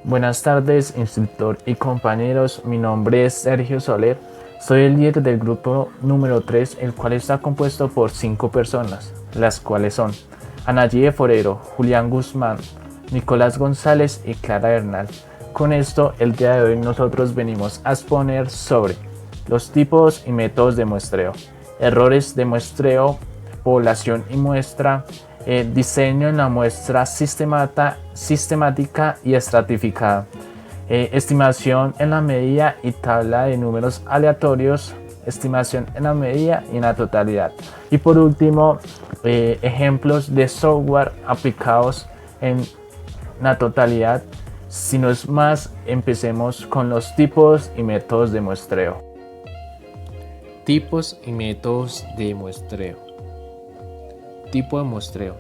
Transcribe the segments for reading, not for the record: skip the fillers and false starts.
Buenas tardes, instructor y compañeros. Mi nombre es Sergio Soler. Soy el líder del grupo número 3, el cual está compuesto por 5 personas, las cuales son Anaye Forero, Julián Guzmán, Nicolás González y Clara Bernal. Con esto, el día de hoy nosotros venimos a exponer sobre los tipos y métodos de muestreo, errores de muestreo, población y muestra, diseño en la muestra sistemática y estratificada, estimación en la medida y tabla de números aleatorios, estimación en la medida y en la totalidad. Y por último, ejemplos de software aplicados en la totalidad. Si no es más, empecemos con los tipos y métodos de muestreo. Tipos y métodos de muestreo. Tipo de muestreo.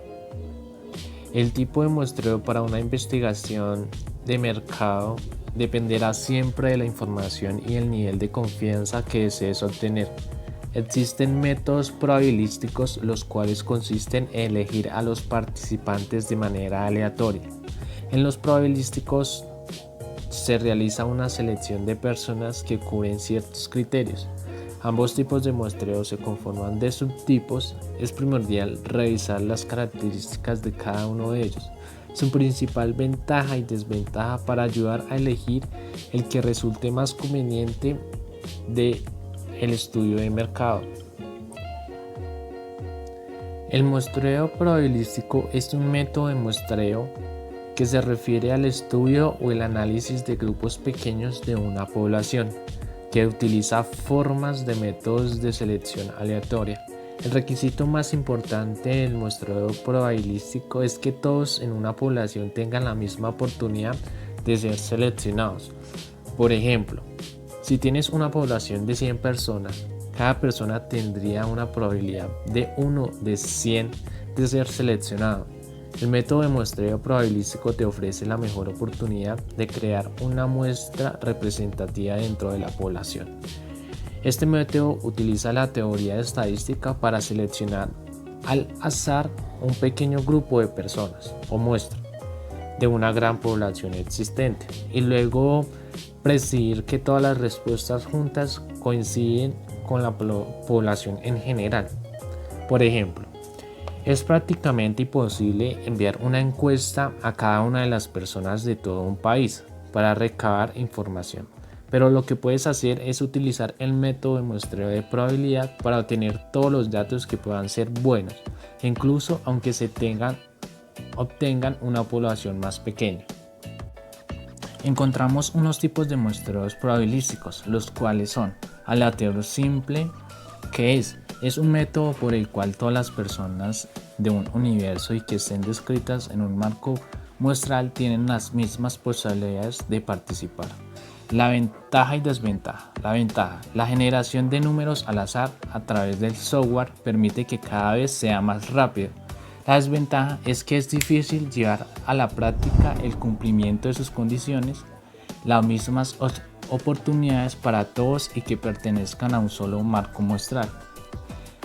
El tipo de muestreo para una investigación de mercado dependerá siempre de la información y el nivel de confianza que desees obtener. Existen métodos probabilísticos, los cuales consisten en elegir a los participantes de manera aleatoria. En los probabilísticos se realiza una selección de personas que cubren ciertos criterios. Ambos tipos de muestreo se conforman de subtipos. Es primordial revisar las características de cada uno de ellos, su principal ventaja y desventaja para ayudar a elegir el que resulte más conveniente de el estudio de mercado. El muestreo probabilístico es un método de muestreo que se refiere al estudio o el análisis de grupos pequeños de una población, que utiliza formas de métodos de selección aleatoria. El requisito más importante del muestreo probabilístico es que todos en una población tengan la misma oportunidad de ser seleccionados. Por ejemplo, si tienes una población de 100 personas, cada persona tendría una probabilidad de 1 de 100 de ser seleccionado. El método de muestreo probabilístico te ofrece la mejor oportunidad de crear una muestra representativa dentro de la población. Este método utiliza la teoría estadística para seleccionar al azar un pequeño grupo de personas o muestra de una gran población existente y luego predecir que todas las respuestas juntas coinciden con la población en general. Por ejemplo, es prácticamente imposible enviar una encuesta a cada una de las personas de todo un país para recabar información, pero lo que puedes hacer es utilizar el método de muestreo de probabilidad para obtener todos los datos que puedan ser buenos, incluso aunque se obtengan una población más pequeña. Encontramos unos tipos de muestreos probabilísticos, los cuales son aleatorio simple, que es un método por el cual todas las personas de un universo y que estén descritas en un marco muestral tienen las mismas posibilidades de participar. La ventaja y desventaja. La ventaja: la generación de números al azar a través del software permite que cada vez sea más rápido. La desventaja es que es difícil llevar a la práctica el cumplimiento de sus condiciones, las mismas oportunidades para todos y que pertenezcan a un solo marco muestral.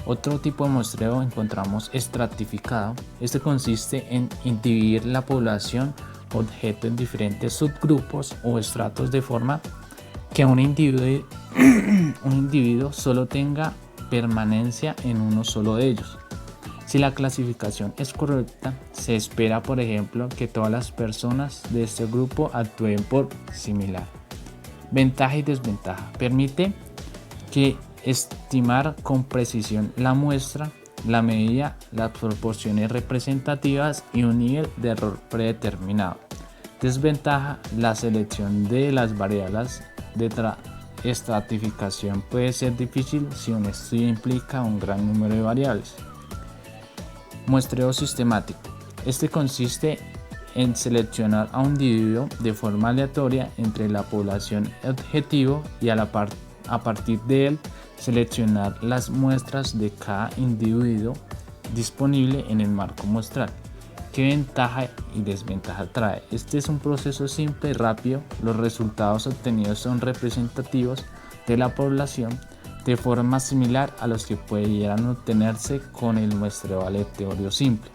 Otro tipo de muestreo encontramos estratificado. Este consiste en dividir la población objeto en diferentes subgrupos o estratos de forma que un individuo solo tenga permanencia en uno solo de ellos. Si la clasificación es correcta, se espera, por ejemplo, que todas las personas de este grupo actúen por similar. Ventaja y desventaja. Permite que estimar con precisión la muestra, la medida, las proporciones representativas y un nivel de error predeterminado. Desventaja: la selección de las variables de estratificación puede ser difícil si un estudio implica un gran número de variables. Muestreo sistemático. Este consiste en seleccionar a un individuo de forma aleatoria entre la población objetivo y a partir de él seleccionar las muestras de cada individuo disponible en el marco muestral. ¿Qué ventaja y desventaja trae? Este es un proceso simple y rápido. Los resultados obtenidos son representativos de la población de forma similar a los que pudieran obtenerse con el muestreo aleatorio simple.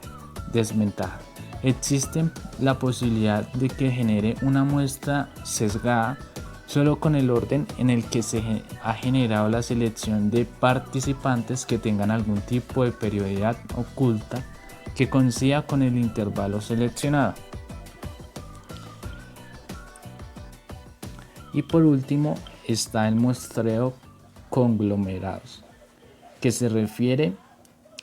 Desventaja: Existe la posibilidad de que genere una muestra sesgada solo con el orden en el que se ha generado la selección de participantes que tengan algún tipo de periodicidad oculta que coincida con el intervalo seleccionado. Y por último está el muestreo conglomerados, que se refiere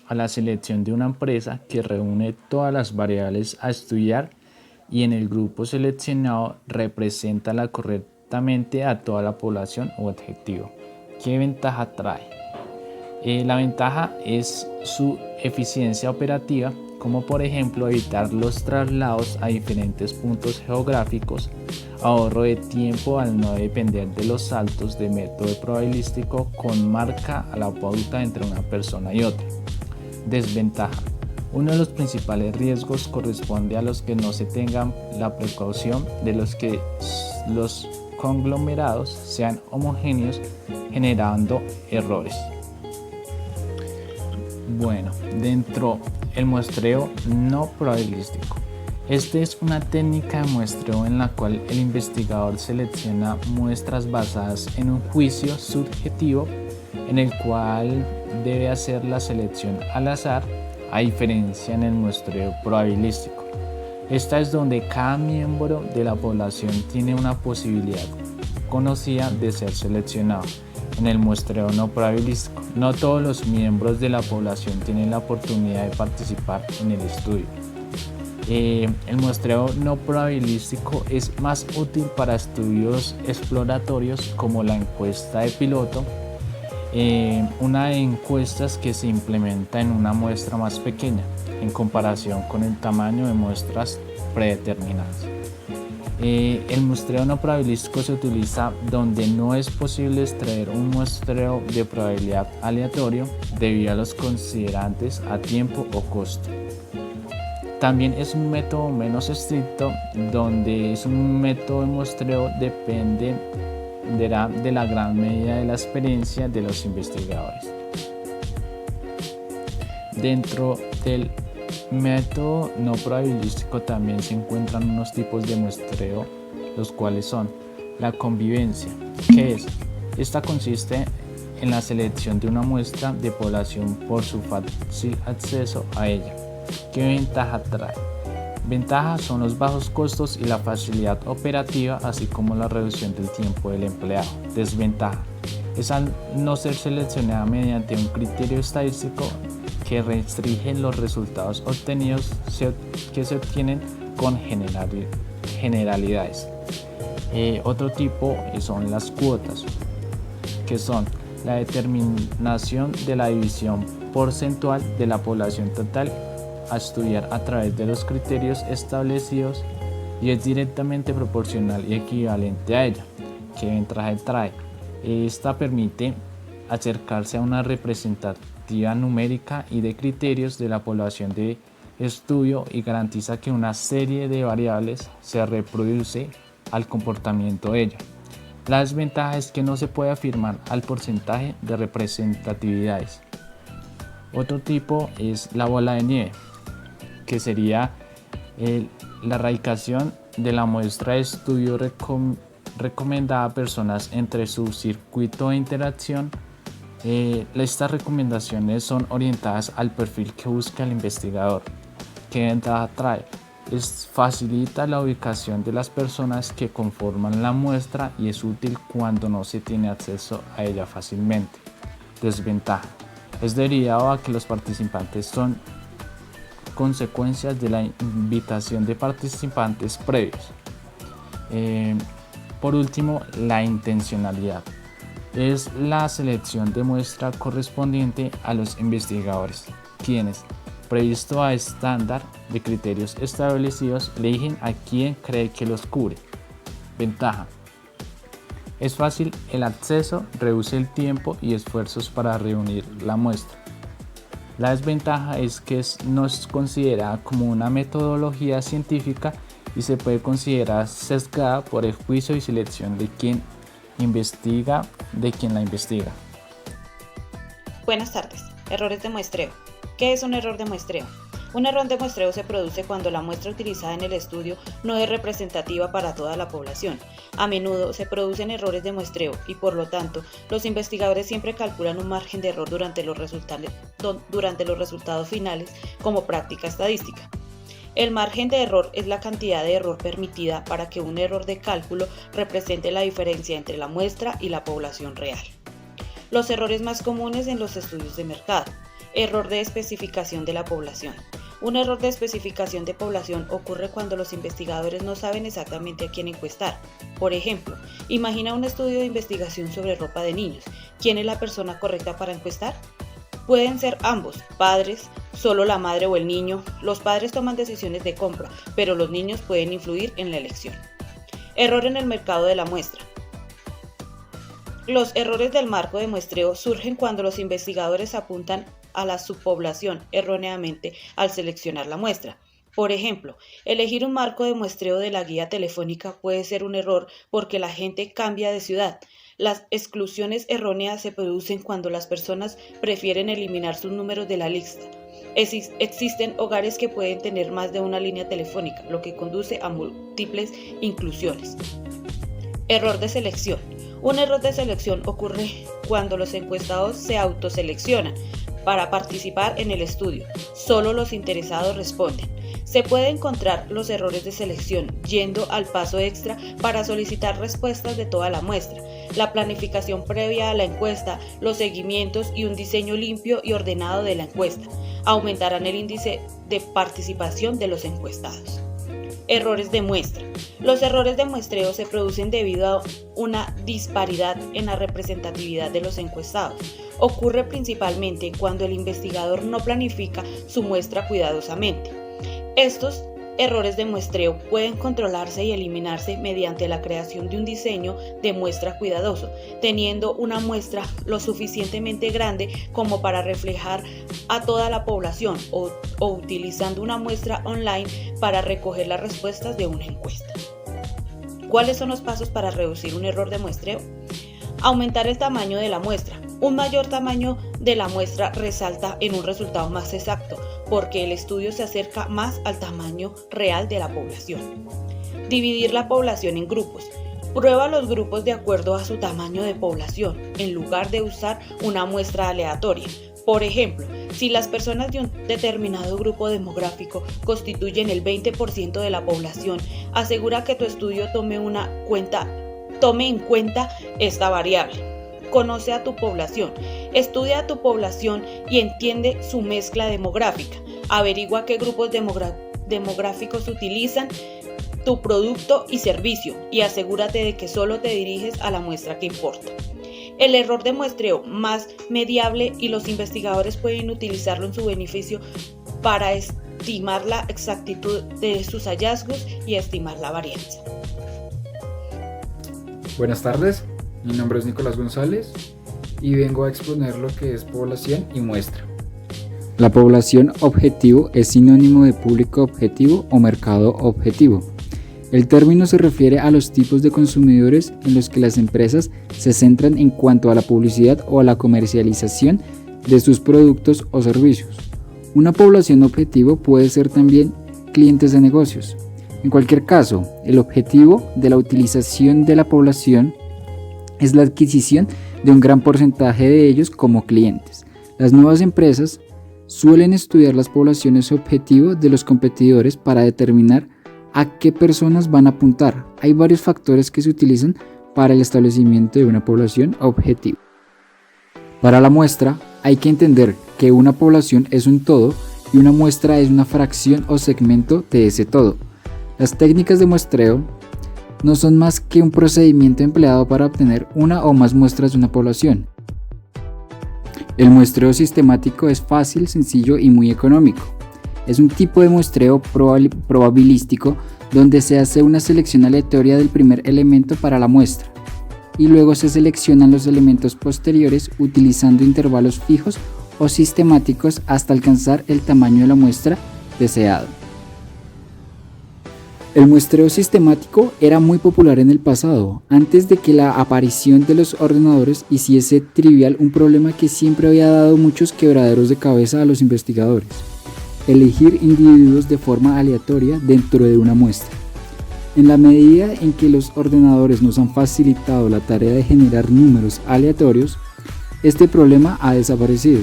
a la selección de una empresa que reúne todas las variables a estudiar y en el grupo seleccionado representa correctamente a toda la población o objetivo. ¿Qué ventaja trae? La ventaja es su eficiencia operativa, como por ejemplo evitar los traslados a diferentes puntos geográficos, ahorro de tiempo al no depender de los saltos de método probabilístico con marca a la pauta entre una persona y otra. Desventaja. Uno de los principales riesgos corresponde a los que no se tengan la precaución de los que los conglomerados sean homogéneos, generando errores. Bueno, dentro el muestreo no probabilístico. Este es una técnica de muestreo en la cual el investigador selecciona muestras basadas en un juicio subjetivo en el cual debe hacer la selección al azar, a diferencia en el muestreo probabilístico. Esta es donde cada miembro de la población tiene una posibilidad conocida de ser seleccionado. En el muestreo no probabilístico, no todos los miembros de la población tienen la oportunidad de participar en el estudio. El muestreo no probabilístico es más útil para estudios exploratorios como la encuesta de piloto, una de encuestas que se implementa en una muestra más pequeña en comparación con el tamaño de muestras predeterminadas. El muestreo no probabilístico se utiliza donde no es posible extraer un muestreo de probabilidad aleatorio debido a los considerantes a tiempo o costo. También es un método menos estricto donde es un método de muestreo dependerá de la gran medida de la experiencia de los investigadores. Dentro del método no probabilístico también se encuentran unos tipos de muestreo, los cuales son la convivencia, que es, esta consiste en la selección de una muestra de población por su fácil acceso a ella. ¿Qué ventaja trae? Ventajas son los bajos costos y la facilidad operativa, así como la reducción del tiempo del empleado. Desventaja es al no ser seleccionada mediante un criterio estadístico que restringe los resultados obtenidos que se obtienen con generalidades. Otro tipo son las cuotas, que son la determinación de la división porcentual de la población total a estudiar a través de los criterios establecidos y es directamente proporcional y equivalente a ella. ¿Qué ventaja trae? Esta permite acercarse a una representativa numérica y de criterios de la población de estudio y garantiza que una serie de variables se reproduce al comportamiento de ella. La desventaja es que no se puede afirmar al porcentaje de representatividades. Otro tipo es la bola de nieve, que sería la erradicación de la muestra de estudio recomendada a personas entre su circuito de interacción. Estas recomendaciones son orientadas al perfil que busca el investigador. ¿Qué ventaja trae? Facilita la ubicación de las personas que conforman la muestra y es útil cuando no se tiene acceso a ella fácilmente. Desventaja. Es derivado a que los participantes son consecuencias de la invitación de participantes previos. Por último, la intencionalidad. Es la selección de muestra correspondiente a los investigadores, quienes, previsto a estándar de criterios establecidos, eligen a quien cree que los cubre. Ventaja. Es fácil el acceso, reduce el tiempo y esfuerzos para reunir la muestra. La desventaja es que no es considerada como una metodología científica y se puede considerar sesgada por el juicio y selección de quien la investiga. Buenas tardes. Errores de muestreo. ¿Qué es un error de muestreo? Un error de muestreo se produce cuando la muestra utilizada en el estudio no es representativa para toda la población. A menudo se producen errores de muestreo y, por lo tanto, los investigadores siempre calculan un margen de error durante los resultados finales como práctica estadística. El margen de error es la cantidad de error permitida para que un error de cálculo represente la diferencia entre la muestra y la población real. Los errores más comunes en los estudios de mercado. Error de especificación de la población. Un error de especificación de población ocurre cuando los investigadores no saben exactamente a quién encuestar. Por ejemplo, imagina un estudio de investigación sobre ropa de niños. ¿Quién es la persona correcta para encuestar? Pueden ser ambos, padres, solo la madre o el niño. Los padres toman decisiones de compra, pero los niños pueden influir en la elección. Error en el mercado de la muestra. Los errores del marco de muestreo surgen cuando los investigadores apuntan a la subpoblación erróneamente al seleccionar la muestra. Por ejemplo, elegir un marco de muestreo de la guía telefónica puede ser un error porque la gente cambia de ciudad. Las exclusiones erróneas se producen cuando las personas prefieren eliminar sus números de la lista. Existen hogares que pueden tener más de una línea telefónica, lo que conduce a múltiples inclusiones. Error de selección. Un error de selección ocurre cuando los encuestados se autoseleccionan para participar en el estudio. Solo los interesados responden. Se puede encontrar los errores de selección yendo al paso extra para solicitar respuestas de toda la muestra, la planificación previa a la encuesta, los seguimientos y un diseño limpio y ordenado de la encuesta. Aumentarán el índice de participación de los encuestados. Errores de muestra. Los errores de muestreo se producen debido a una disparidad en la representatividad de los encuestados. Ocurre principalmente cuando el investigador no planifica su muestra cuidadosamente. Estos errores de muestreo pueden controlarse y eliminarse mediante la creación de un diseño de muestra cuidadoso, teniendo una muestra lo suficientemente grande como para reflejar a toda la población o utilizando una muestra online para recoger las respuestas de una encuesta. ¿Cuáles son los pasos para reducir un error de muestreo? Aumentar el tamaño de la muestra. Un mayor tamaño de la muestra resalta en un resultado más exacto, porque el estudio se acerca más al tamaño real de la población. Dividir la población en grupos. Prueba los grupos de acuerdo a su tamaño de población, en lugar de usar una muestra aleatoria. Por ejemplo, si las personas de un determinado grupo demográfico constituyen el 20% de la población, asegura que tu estudio tome en cuenta esta variable. Conoce a tu población, estudia a tu población y entiende su mezcla demográfica. Averigua qué grupos demográficos utilizan tu producto y servicio y asegúrate de que solo te diriges a la muestra que importa. El error de muestreo más mediable y los investigadores pueden utilizarlo en su beneficio para estimar la exactitud de sus hallazgos y estimar la varianza. Buenas tardes, mi nombre es Nicolás González y vengo a exponer lo que es población y muestra. La población objetivo es sinónimo de público objetivo o mercado objetivo. El término se refiere a los tipos de consumidores en los que las empresas se centran en cuanto a la publicidad o a la comercialización de sus productos o servicios. Una población objetivo puede ser también clientes de negocios. En cualquier caso, el objetivo de la utilización de la población es la adquisición de un gran porcentaje de ellos como clientes. Las nuevas empresas suelen estudiar las poblaciones objetivo de los competidores para determinar a qué personas van a apuntar. Hay varios factores que se utilizan para el establecimiento de una población objetivo. Para la muestra, hay que entender que una población es un todo y una muestra es una fracción o segmento de ese todo. Las técnicas de muestreo no son más que un procedimiento empleado para obtener una o más muestras de una población. El muestreo sistemático es fácil, sencillo y muy económico. Es un tipo de muestreo probabilístico donde se hace una selección aleatoria del primer elemento para la muestra y luego se seleccionan los elementos posteriores utilizando intervalos fijos o sistemáticos hasta alcanzar el tamaño de la muestra deseado. El muestreo sistemático era muy popular en el pasado, antes de que la aparición de los ordenadores hiciese trivial un problema que siempre había dado muchos quebraderos de cabeza a los investigadores. elegir individuos de forma aleatoria dentro de una muestra. En la medida en que los ordenadores nos han facilitado la tarea de generar números aleatorios, este problema ha desaparecido.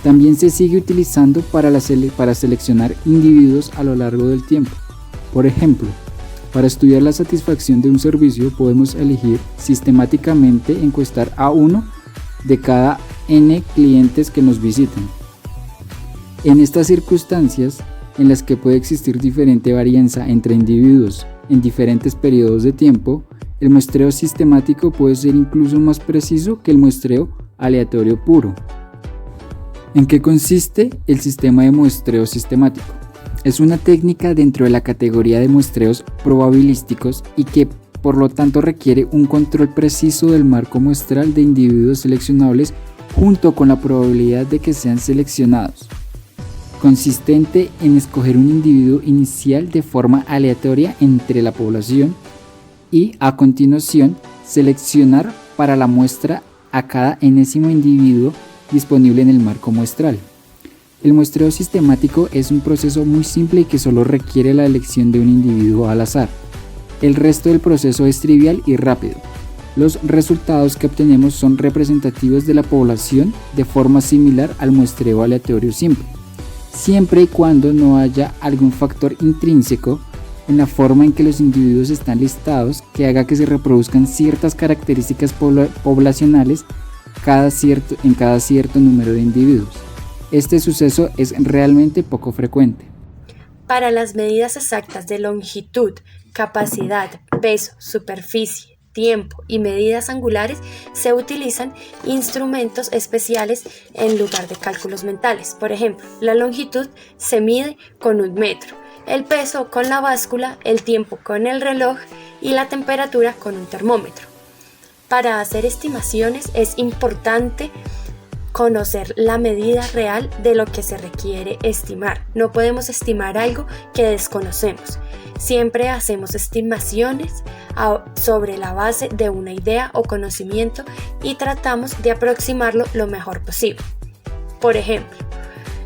También se sigue utilizando para seleccionar individuos a lo largo del tiempo. Por ejemplo, para estudiar la satisfacción de un servicio podemos elegir sistemáticamente encuestar a uno de cada n clientes que nos visiten. En estas circunstancias, en las que puede existir diferente varianza entre individuos en diferentes periodos de tiempo, el muestreo sistemático puede ser incluso más preciso que el muestreo aleatorio puro. ¿En qué consiste el sistema de muestreo sistemático? Es una técnica dentro de la categoría de muestreos probabilísticos y que por lo tanto requiere un control preciso del marco muestral de individuos seleccionables junto con la probabilidad de que sean seleccionados, consistente en escoger un individuo inicial de forma aleatoria entre la población y a continuación seleccionar para la muestra a cada enésimo individuo disponible en el marco muestral. El muestreo sistemático es un proceso muy simple y que solo requiere la elección de un individuo al azar. El resto del proceso es trivial y rápido. Los resultados que obtenemos son representativos de la población de forma similar al muestreo aleatorio simple, siempre y cuando no haya algún factor intrínseco en la forma en que los individuos están listados que haga que se reproduzcan ciertas características poblacionales en cada cierto número de individuos. Este suceso es realmente poco frecuente. Para las medidas exactas de longitud, capacidad, peso, superficie, tiempo y medidas angulares se utilizan instrumentos especiales en lugar de cálculos mentales. Por ejemplo, la longitud se mide con un metro, el peso con la báscula, el tiempo con el reloj y la temperatura con un termómetro. Para hacer estimaciones es importante conocer la medida real de lo que se requiere estimar. No podemos estimar algo que desconocemos. Siempre hacemos estimaciones sobre la base de una idea o conocimiento y tratamos de aproximarlo lo mejor posible. Por ejemplo,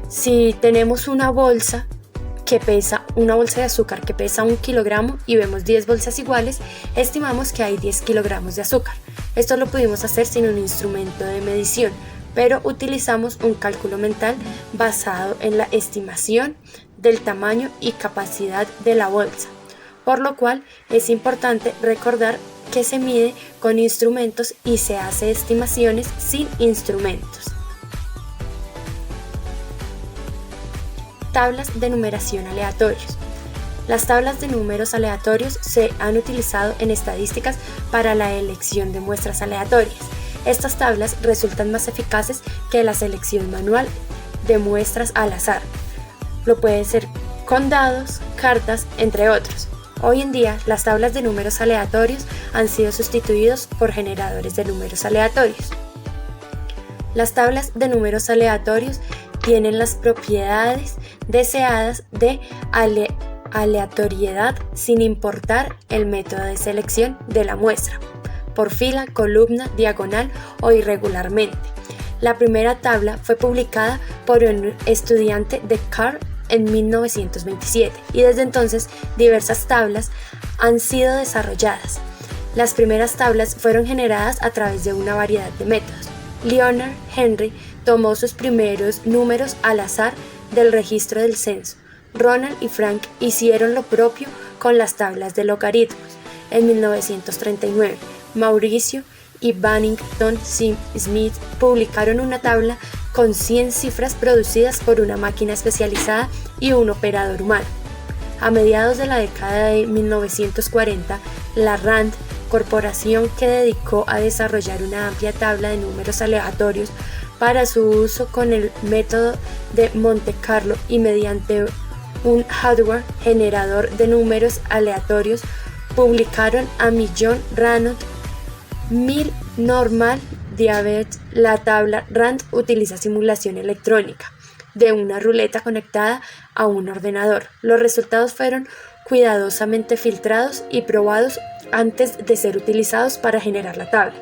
si tenemos una bolsa de azúcar que pesa 1 kilogramo y vemos 10 bolsas iguales, estimamos que hay 10 kilogramos de azúcar. Esto lo pudimos hacer sin un instrumento de medición, pero utilizamos un cálculo mental basado en la estimación del tamaño y capacidad de la bolsa, por lo cual es importante recordar que se mide con instrumentos y se hace estimaciones sin instrumentos. Tablas de numeración aleatorios. Las tablas de números aleatorios se han utilizado en estadísticas para la elección de muestras aleatorias. Estas tablas resultan más eficaces que la selección manual de muestras al azar. Lo pueden ser con dados, cartas, entre otros. Hoy en día, las tablas de números aleatorios han sido sustituidos por generadores de números aleatorios. Las tablas de números aleatorios tienen las propiedades deseadas de aleatoriedad sin importar el método de selección de la muestra, por fila, columna, diagonal o irregularmente. La primera tabla fue publicada por un estudiante de Carr en 1927 y desde entonces diversas tablas han sido desarrolladas. Las primeras tablas fueron generadas a través de una variedad de métodos. Leonard Henry tomó sus primeros números al azar del registro del censo. Ronald y Frank hicieron lo propio con las tablas de logaritmos. En 1939, Mauricio y Bannington Smith publicaron una tabla con 100 cifras producidas por una máquina especializada y un operador humano. A mediados de la década de 1940, la RAND, corporación que dedicó a desarrollar una amplia tabla de números aleatorios para su uso con el método de Monte Carlo y mediante un hardware generador de números aleatorios, publicaron a Millon Random Mill Normal Diabetes. La tabla RAND utiliza simulación electrónica de una ruleta conectada a un ordenador. Los resultados fueron cuidadosamente filtrados y probados antes de ser utilizados para generar la tabla.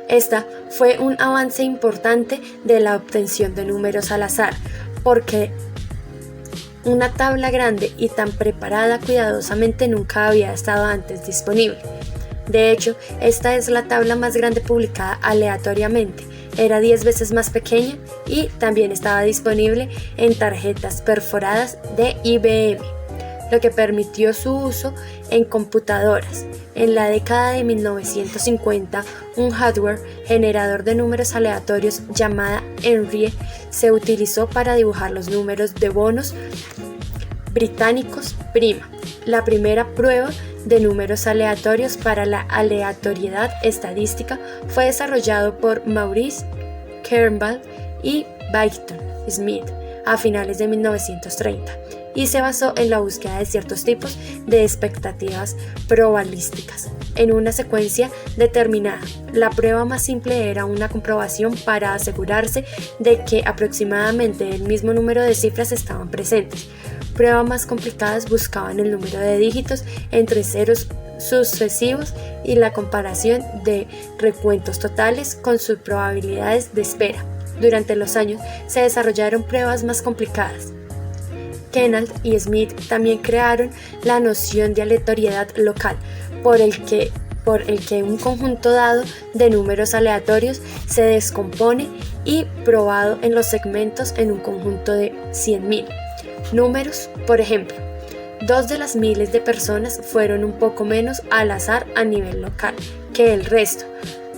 Esta fue un avance importante de la obtención de números al azar, porque Una tabla grande y tan preparada cuidadosamente nunca había estado antes disponible. De hecho, esta es la tabla más grande publicada aleatoriamente. Era 10 veces más pequeña y también estaba disponible en tarjetas perforadas de IBM, lo que permitió su uso en computadoras. En la década de 1950, un hardware generador de números aleatorios llamada Henry se utilizó para dibujar los números de bonos británicos prima. La primera prueba de números aleatorios para la aleatoriedad estadística fue desarrollado por Maurice Kernball y Byton Smith a finales de 1930 y se basó en la búsqueda de ciertos tipos de expectativas probabilísticas en una secuencia determinada. La prueba más simple era una comprobación para asegurarse de que aproximadamente el mismo número de cifras estaban presentes. Pruebas más complicadas buscaban el número de dígitos entre ceros sucesivos y la comparación de recuentos totales con sus probabilidades de espera. Durante los años se desarrollaron pruebas más complicadas. Kennard y Smith también crearon la noción de aleatoriedad local, por el que un conjunto dado de números aleatorios se descompone y probado en los segmentos en un conjunto de 100.000 números. Por ejemplo, 2 de las miles de personas fueron un poco menos al azar a nivel local que el resto,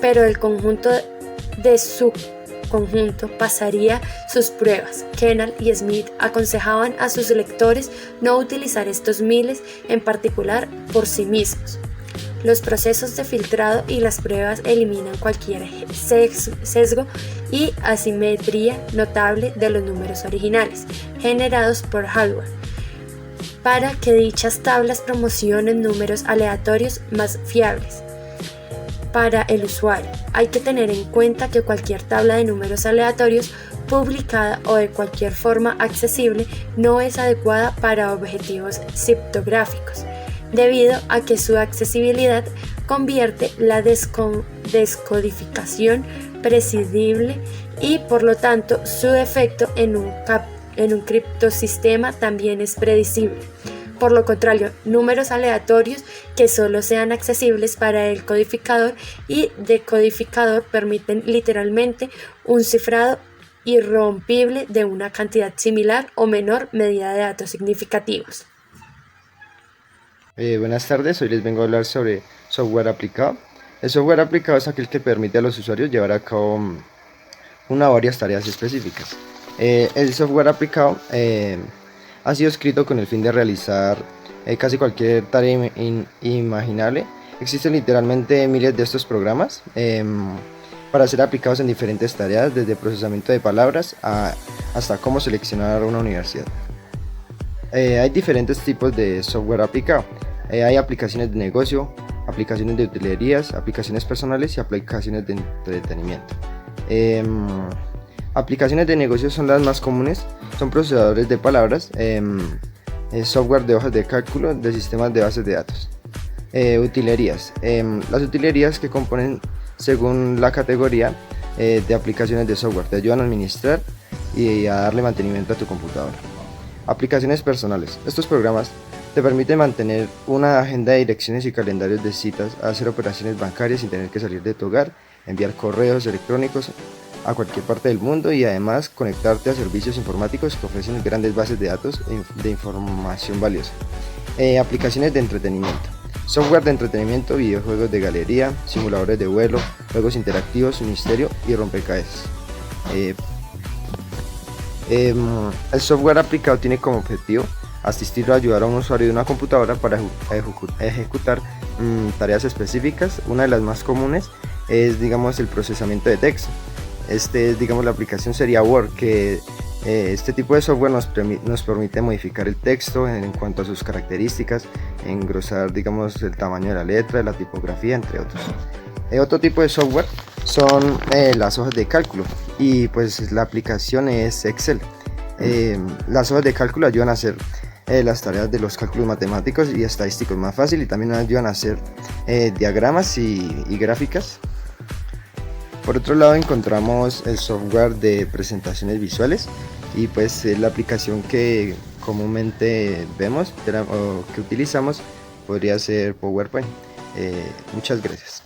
pero el conjunto de su conjunto pasaría sus pruebas. Kennard y Smith aconsejaban a sus lectores no utilizar estos miles en particular por sí mismos. Los procesos de filtrado y las pruebas eliminan cualquier sesgo y asimetría notable de los números originales generados por hardware, para que dichas tablas promocionen números aleatorios más fiables para el usuario. Hay que tener en cuenta que cualquier tabla de números aleatorios publicada o de cualquier forma accesible no es adecuada para objetivos criptográficos, debido a que su accesibilidad convierte la descodificación prescindible y por lo tanto su efecto en un criptosistema también es predecible. Por lo contrario, números aleatorios que solo sean accesibles para el codificador y decodificador permiten literalmente un cifrado irrompible de una cantidad similar o menor medida de datos significativos. Buenas tardes, hoy les vengo a hablar sobre software aplicado. El software aplicado es aquel que permite a los usuarios llevar a cabo una o varias tareas específicas. El software aplicado ha sido escrito con el fin de realizar casi cualquier tarea imaginable. Existen literalmente miles de estos programas para ser aplicados en diferentes tareas, desde procesamiento de palabras hasta cómo seleccionar una universidad. Hay diferentes tipos de software aplicado. Hay aplicaciones de negocio, aplicaciones de utilerías, aplicaciones personales y aplicaciones de entretenimiento. Aplicaciones de negocio son las más comunes, son procesadores de palabras, software de hojas de cálculo, de sistemas de bases de datos. Utilerías. Las utilerías que componen según la categoría de aplicaciones de software te ayudan a administrar y a darle mantenimiento a tu computadora. Aplicaciones personales. Estos programas te permiten mantener una agenda de direcciones y calendarios de citas, hacer operaciones bancarias sin tener que salir de tu hogar, enviar correos electrónicos a cualquier parte del mundo y además conectarte a servicios informáticos que ofrecen grandes bases de datos de información valiosa. Aplicaciones de entretenimiento. Software de entretenimiento, videojuegos de galería, simuladores de vuelo, juegos interactivos, misterio y rompecabezas. El software aplicado tiene como objetivo asistir o ayudar a un usuario de una computadora para ejecutar tareas específicas. Una de las más comunes es, el procesamiento de texto. La aplicación sería Word, que este tipo de software nos permite modificar el texto en cuanto a sus características, engrosar, el tamaño de la letra, la tipografía, entre otros. Otro tipo de software son las hojas de cálculo, y pues la aplicación es Excel. Las hojas de cálculo ayudan a hacer las tareas de los cálculos matemáticos y estadísticos más fácil, y también ayudan a hacer diagramas y gráficas. Por otro lado encontramos el software de presentaciones visuales, y pues es la aplicación que comúnmente vemos o que utilizamos podría ser PowerPoint. Muchas gracias.